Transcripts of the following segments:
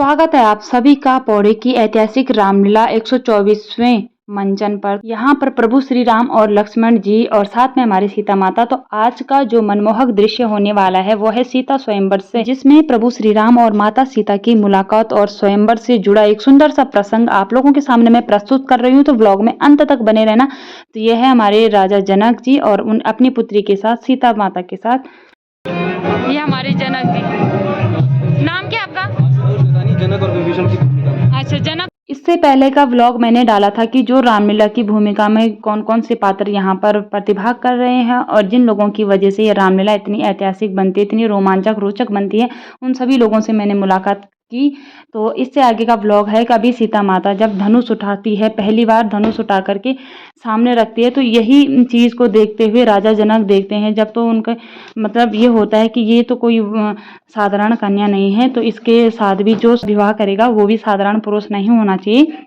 स्वागत है आप सभी का पौड़ी की ऐतिहासिक रामलीला 124वें मंचन पर। यहाँ पर प्रभु श्री राम और लक्ष्मण जी और साथ में हमारी सीता माता। तो आज का जो मनमोहक दृश्य होने वाला है वो है सीता स्वयंवर से, जिसमें प्रभु श्री राम और माता सीता की मुलाकात और स्वयंवर से जुड़ा एक सुंदर सा प्रसंग आप लोगों के सामने मैं प्रस्तुत कर रही हूँ। तो व्लॉग में अंत तक बने रहना। तो यह है हमारे राजा जनक जी और उन अपनी पुत्री के साथ सीता माता के साथ। ये हमारे जनक जी। नाम क्या आपका? जनक और विभीषण की भूमिका। अच्छा, जनक। इससे पहले का व्लॉग मैंने डाला था कि जो रामलीला की भूमिका में कौन कौन से पात्र यहाँ पर प्रतिभाग कर रहे हैं और जिन लोगों की वजह से ये रामलीला इतनी ऐतिहासिक बनती है, इतनी रोमांचक रोचक बनती है, उन सभी लोगों से मैंने मुलाकात की। तो इससे आगे का व्लॉग है कि अभी सीता माता जब धनुष उठाती है, पहली बार धनुष उठा करके सामने रखती है, तो यही चीज़ को देखते हुए राजा जनक देखते हैं। जब तो उनका मतलब ये होता है कि ये तो कोई साधारण कन्या नहीं है, तो इसके साथ भी जो विवाह करेगा वो भी साधारण पुरुष नहीं होना चाहिए।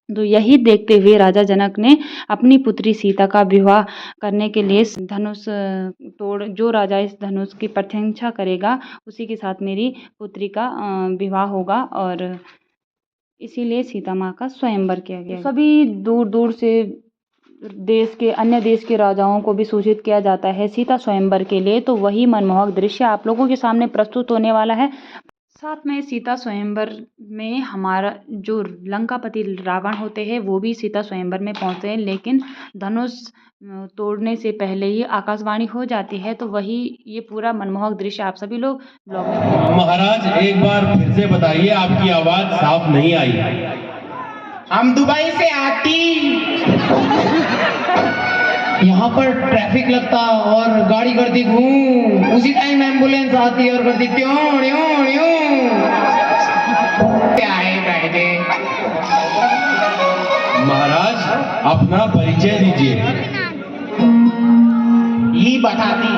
तो यही देखते हुए राजा जनक ने अपनी पुत्री सीता का विवाह करने के लिए धनुष तोड़, जो राजा इस धनुष की प्रशंसा करेगा उसी के साथ मेरी पुत्री का विवाह होगा, और इसीलिए सीता माँ का स्वयंवर किया गया। सभी दूर दूर से अन्य देश के राजाओं को भी सूचित किया जाता है सीता स्वयंवर के लिए। तो वही मनमोहक दृश्य आप लोगों के सामने प्रस्तुत होने वाला है। साथ में सीता स्वयंवर में हमारा जो लंकापति रावण होते हैं वो भी सीता स्वयंवर में पहुंचते हैं, लेकिन धनुष तोड़ने से पहले ही आकाशवाणी हो जाती है। तो वही ये पूरा मनमोहक दृश्य आप सभी लोग ब्लॉग में। महाराज एक बार फिर से बताइए, आपकी आवाज साफ नहीं आई। हम दुबई से आती, यहाँ पर ट्रैफिक लगता और गाड़ी करती घूम, उसी टाइम एम्बुलेंस आती और करती ट्यों ट्यों ट्यों। क्या है बैठे? महाराज अपना परिचय दीजिए। ये बताती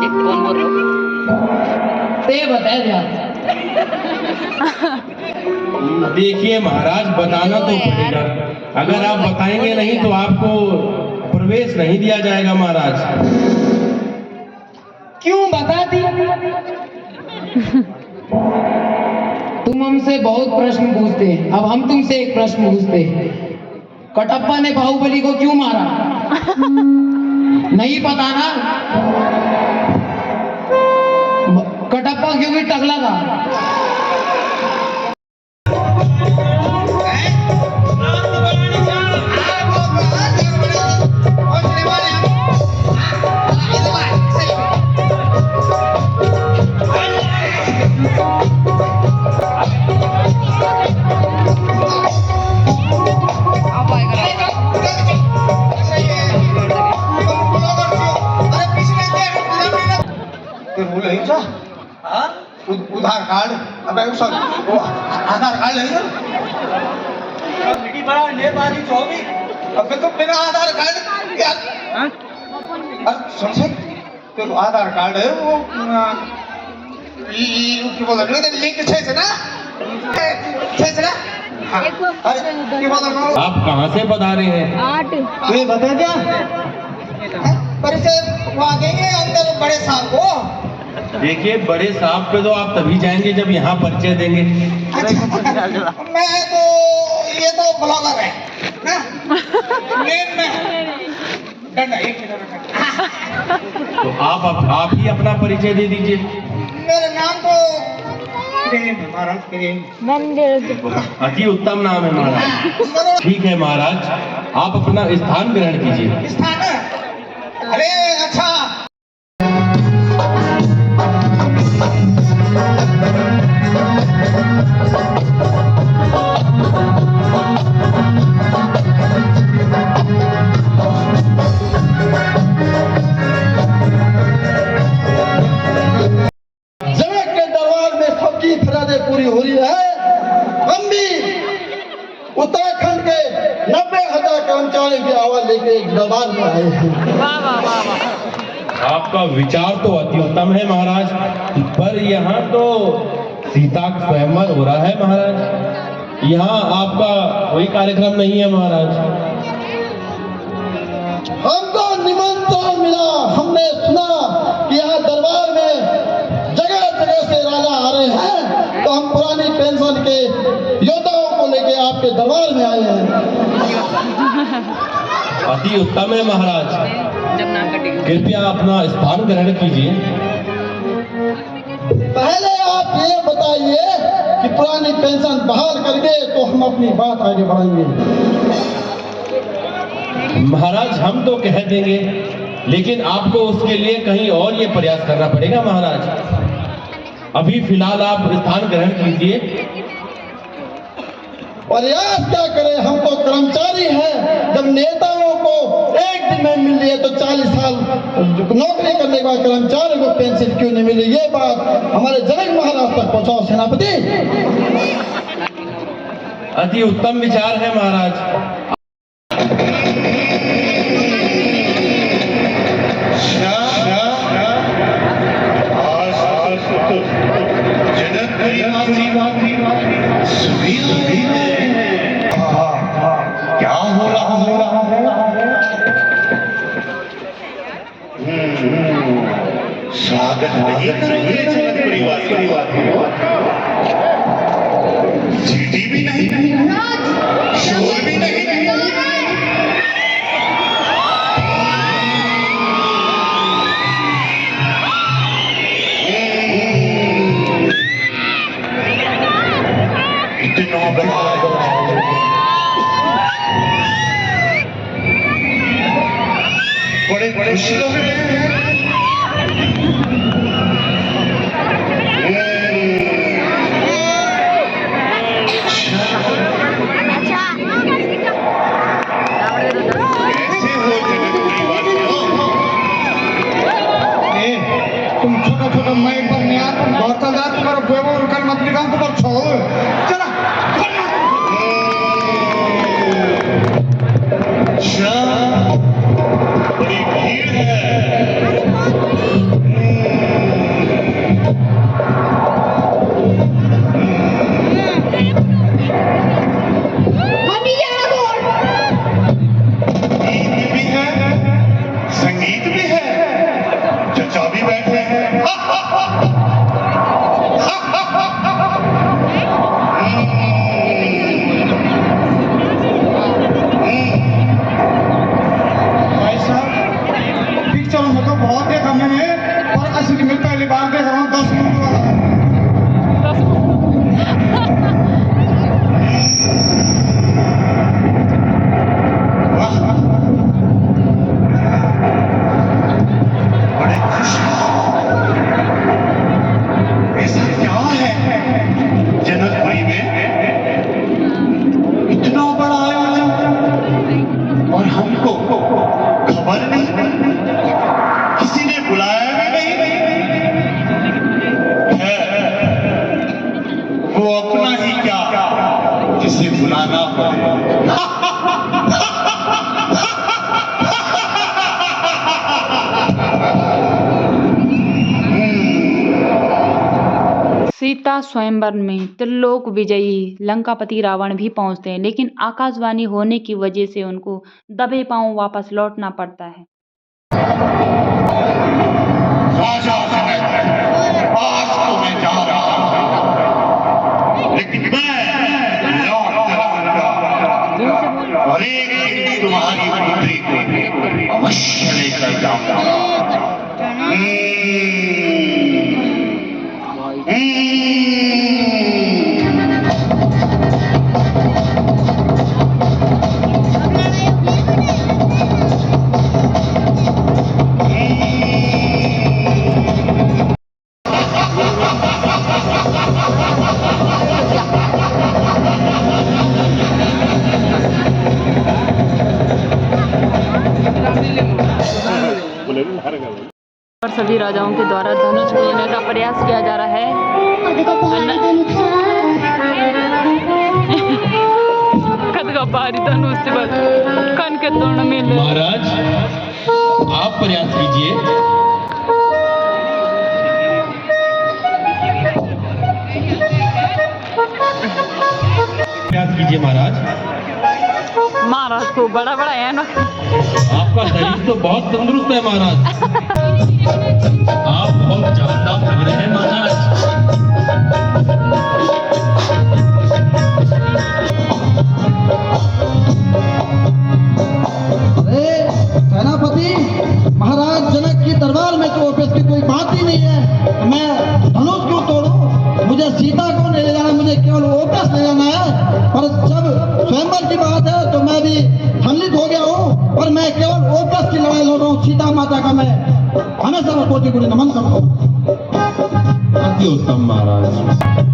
कौन बोल रहे हो? बताया जा। देखिए महाराज, बताना तो पड़ेगा। अगर आप बताएंगे नहीं तो आपको प्रवेश नहीं दिया जाएगा। महाराज क्यों बताती? तुम हमसे बहुत प्रश्न पूछते, अब हम तुमसे एक प्रश्न पूछते। कटप्पा ने बाहुबली को क्यों मारा? नहीं पता ना? कटप्पा क्योंकि टकला था। उधार कार्ड, अब आधार कार्ड है नेपाली 24। अब तो बिना आधार कार्ड यार, सुन तो आधार कार्ड है वो बोल रहे लिंक छे ना आप कहाँ से पधारे हैं? ये बता क्या परिचय वहाँ देंगे अंदर बड़े साहब को। देखिए, बड़े साहब पे तो आप तभी जाएंगे जब यहाँ परिचय देंगे। मैं तो ये तो ब्लॉगर है ना, तो आप ही अपना परिचय दे दीजिए। मेरा नाम तो महाराज अति उत्तम नाम है महाराज। ठीक है महाराज, आप अपना स्थान ग्रहण कीजिए। स्थान? अरे अच्छा। जनक के दरबार में सबकी फरादे पूरी हो रही है। हम भी उत्तराखंड के 90,000 कर्मचारी की आवाज लेके दरबार में आए हैं। आपका विचार तो अति उत्तम है महाराज, पर यहाँ तो सीता का स्वयंवर हो रहा है महाराज। यहाँ आपका कोई कार्यक्रम नहीं है महाराज। हमको निमंत्रण मिला, हमने सुना कि यहाँ दरबार में जगह जगह से राजा आ रहे हैं, तो हम पुरानी पेंशन खान के योद्धाओं को लेके आपके दरबार में आए हैं। अति उत्तम है महाराज, कृपया अपना स्थान ग्रहण कीजिए। पहले आप ये बताइए कि पुरानी पेंशन बहाल करके तो हम अपनी बात आगे बढ़ाएंगे। महाराज हम तो कह देंगे, लेकिन आपको उसके लिए कहीं और ये प्रयास करना पड़ेगा महाराज। अभी फिलहाल आप स्थान ग्रहण कीजिए। प्रयास क्या करें, हम तो कर्मचारी हैं। जब नेताओं को एक दिन में मिल रही है तो 40 साल नौकरी करने के बाद कर्मचारी को पेंशन क्यों नहीं मिली, ये बात हमारे जनक महाराज तक पहुंचाओ सेनापति। अति उत्तम विचार है महाराज। क्या हो रहा है? स्वागत नहीं करेंगे जनक परिवार। सीटी भी नहीं, शोर भी नहीं। इतना बड़ा बड़े खुश लग रहे हैं। कैसे हो जनक परिवारियों? तुम छोटा छोटा माइक पर नहीं आ, तुम घर चल जा, तुम्हारा व्यवहार कर मत निकाल, तुम्हारा छोड़ चला। अच्छा, बड़ी भीड़ है। गीत भी है, संगीत भी है, चचा भी बैठे हैं। भाई साहब, पिक्चर में तो बहुत देखा मैंने, और असली में पहली बार देख रहा हूँ 10 मिनट वाला। बड़े खुश हैं। ऐसा क्या है जनकपुरी में? इतना बड़ा आयोजन और हमको खबर नहीं, किसी ने बुलाया भी नहीं। है वो अपना ही क्या जिसे बुलाना पड़े। सीता स्वयंवर में त्रिलोक विजयी लंकापति रावण भी पहुंचते हैं, लेकिन आकाशवाणी होने की वजह से उनको दबे पांव वापस लौटना पड़ता है। राजा जनक, आज तो मैं जा रहा हूं, लेकिन मैं लौट आऊंगा और एक दिन तुम्हारी पुत्री को अवश्य लेकर जाऊंगा। और सभी राजाओं के द्वारा धनुष खोलने का प्रयास किया जा रहा है। कद का भारी धनुष से बस कन के तोड़ मिले। महाराज आप प्रयास कीजिए। प्रयास कीजिए महाराज। महाराज को बड़ा बड़ा है ना। आपका शरीर तो बहुत तंदुरुस्त है महाराज। आप बहुत जानदार लग रहे हैं महाराज। मुझे केवल वापस ले जाना है, पर जब स्वयंवर की बात है तो मैं भी सम्मिलित हो गया हूँ और मैं केवल वापस की लड़ाई लड़ रहा हूँ। सीता माता का मैं हमेशा कोटि कोटि नमन करता हूँ। अति उत्तम महाराज।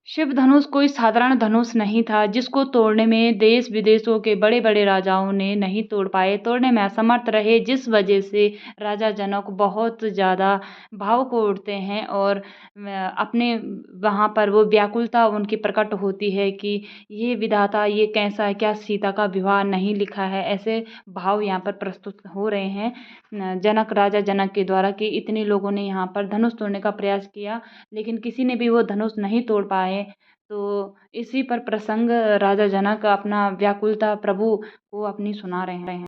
शिव धनुष कोई साधारण धनुष नहीं था जिसको तोड़ने में देश विदेशों के बड़े बड़े राजाओं ने नहीं तोड़ पाए, तोड़ने में असमर्थ रहे, जिस वजह से राजा जनक बहुत ज़्यादा भावुक उठते हैं और अपने वहाँ पर वो व्याकुलता उनकी प्रकट होती है कि ये विधाता ये कैसा है, क्या सीता का विवाह नहीं लिखा है। ऐसे भाव यहाँ पर प्रस्तुत हो रहे हैं जनक राजा जनक के द्वारा कि इतने लोगों ने यहाँ पर धनुष तोड़ने का प्रयास किया लेकिन किसी ने भी वो धनुष नहीं तोड़ पाए। तो इसी पर प्रसंग राजा जनक अपना व्याकुलता प्रभु को अपनी सुना रहे हैं।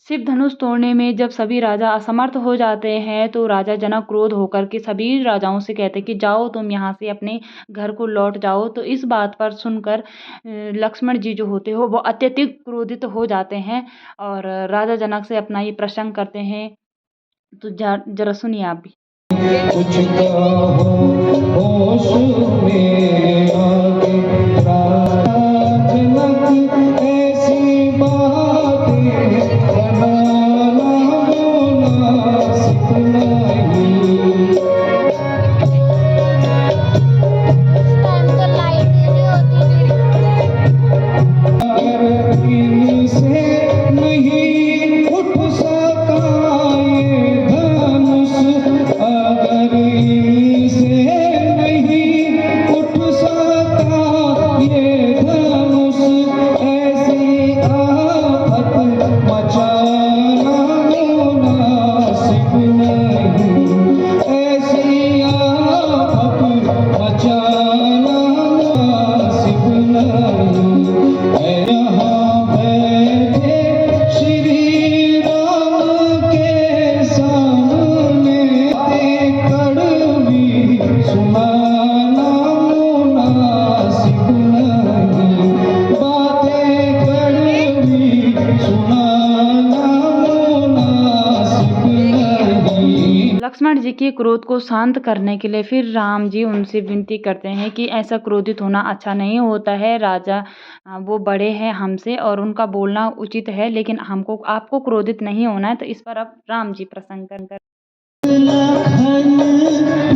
शिव धनुष तोड़ने में जब सभी राजा असमर्थ हो जाते हैं तो राजा जनक क्रोध होकर के सभी राजाओं से कहते हैं कि जाओ तुम यहाँ से अपने घर को लौट जाओ। तो इस बात पर सुनकर लक्ष्मण जी जो होते हो वो अत्यधिक क्रोधित हो जाते हैं और राजा जनक से अपना ये प्रसंग करते हैं। तो जरा सुनिए आप भी। कुछ होश में आगे जनक ऐसी बातें बनाना मुनासिब नहीं। इनसे नहीं उठ सका ये धनुष, अगर इनसे नहीं उठ सका ये धनुष, ऐसी आफत मचाना मुनासिब नहीं। ऐसी आफत मचाना मुनासिब नहीं। यहाँ बैठे श्री राम के सामने कड़वी सुनाना मुनासिब नहीं। बातें कड़वी सुनाना मुनासिब नहीं। लक्ष्मण जी के क्रोध को शांत करने के लिए फिर राम जी उनसे विनती करते हैं कि ऐसा क्रोधित होना अच्छा नहीं होता है। राजा वो बड़े हैं हमसे और उनका बोलना उचित है, लेकिन हमको आपको क्रोधित नहीं होना है। तो इस पर अब राम जी प्रसंग कर लखन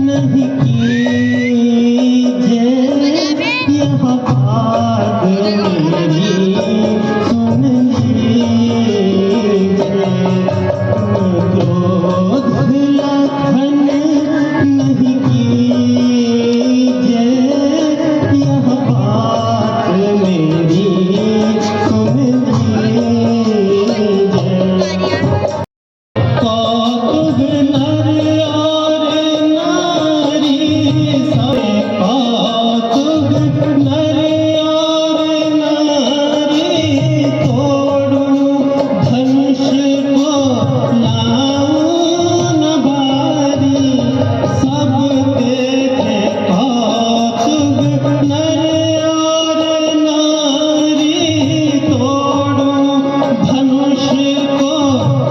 नहीं कीजिए यह बात मेरी सुन लीजिए। क्रोध लखन नहीं कीजिए यह बात मेरी सुन लीजिए। कौतुक नर और नारी सब, कौतुक नर और नारी, तोड़ूं धनुष को लाऊं न भारी। सब देखे कौतुक नर और नारी, तोड़ूं धनुष को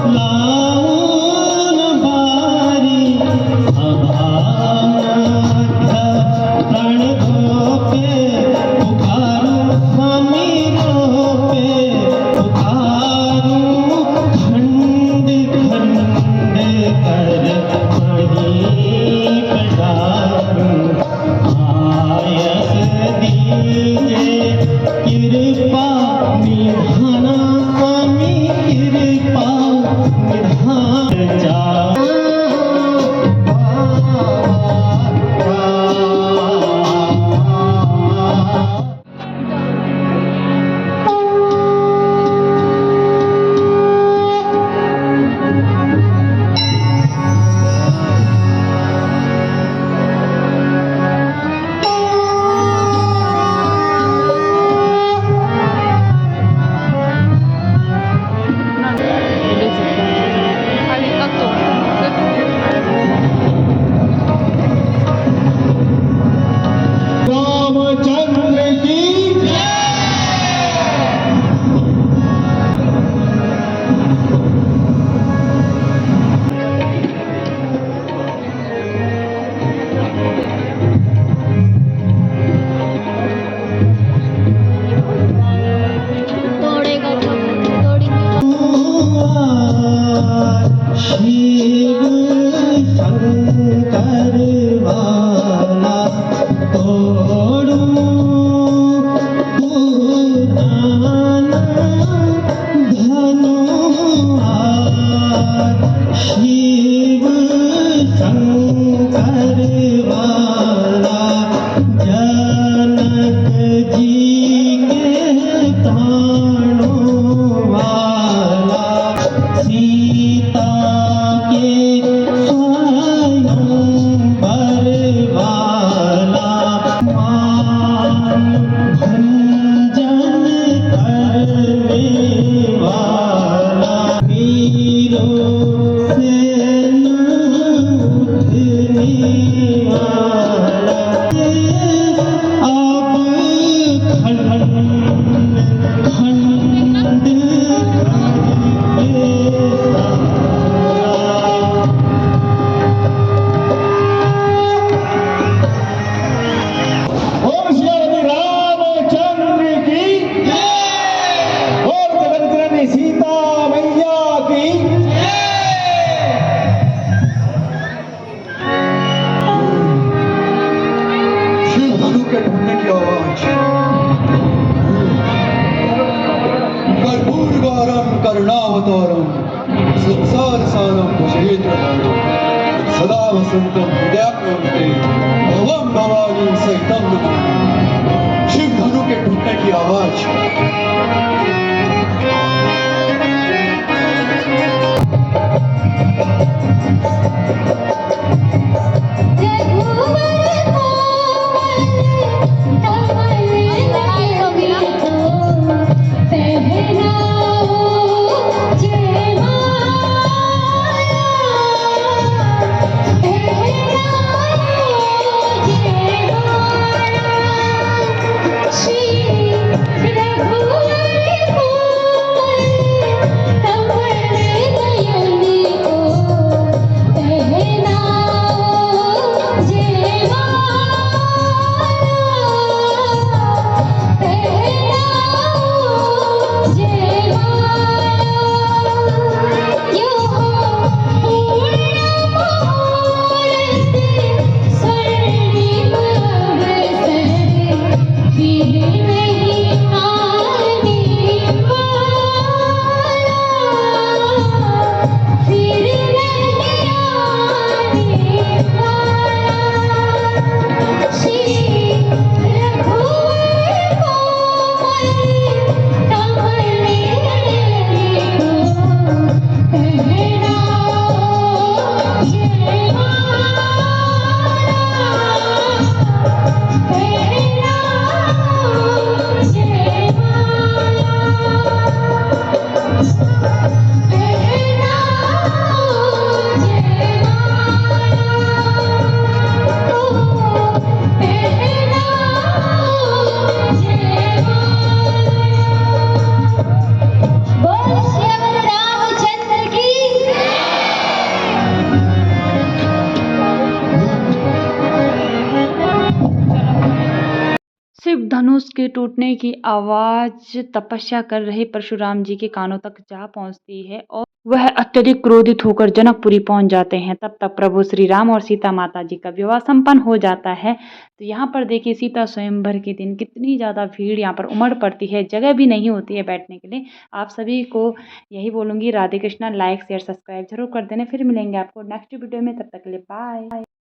लाऊं न भारी। सभा मध्य प्रण पे पुकारूं स्वामी पे पुकारूं। खंड खंड कर वहीं पे डालूं। आयस दीजिए कृपा निधाना स्वामी, कृपा निधान जा। शिव शंकर वाला तोड़ू पुराना धनुआर शिव शंकर वाला जनक जी के प्राणों वाला सीता के स्वयंवर वाला मान भंजन करने वाला वीरों से न उठने वाला अब खंड खंड करके ओम श्री रामचंद्र की और जगत जननी सीता मैया की शिव धनु के टूटने की आवाज कर्पूर गौरम करुणावतारम संसार सारम क्षेत्रधारम सदा वसंतम हृदयाकृते भवम भवानी सहितम नमामि। शिव धनु के टूटने की आवाज शिव धनुष के टूटने की आवाज तपस्या कर रहे परशुराम जी के कानों तक जा पहुंचती है और वह अत्यधिक क्रोधित होकर जनकपुरी पहुंच जाते हैं। तब तक प्रभु श्री राम और सीता माता जी का विवाह संपन्न हो जाता है। तो यहाँ पर देखिए सीता स्वयंवर के दिन कितनी ज़्यादा भीड़ यहाँ पर उमड़ पड़ती है, जगह भी नहीं होती है बैठने के लिए। आप सभी को यही बोलूँगी, Radhe Krishna. Like share subscribe जरूर कर देना। फिर मिलेंगे आपको नेक्स्ट वीडियो में, तब तक के लिए बाय।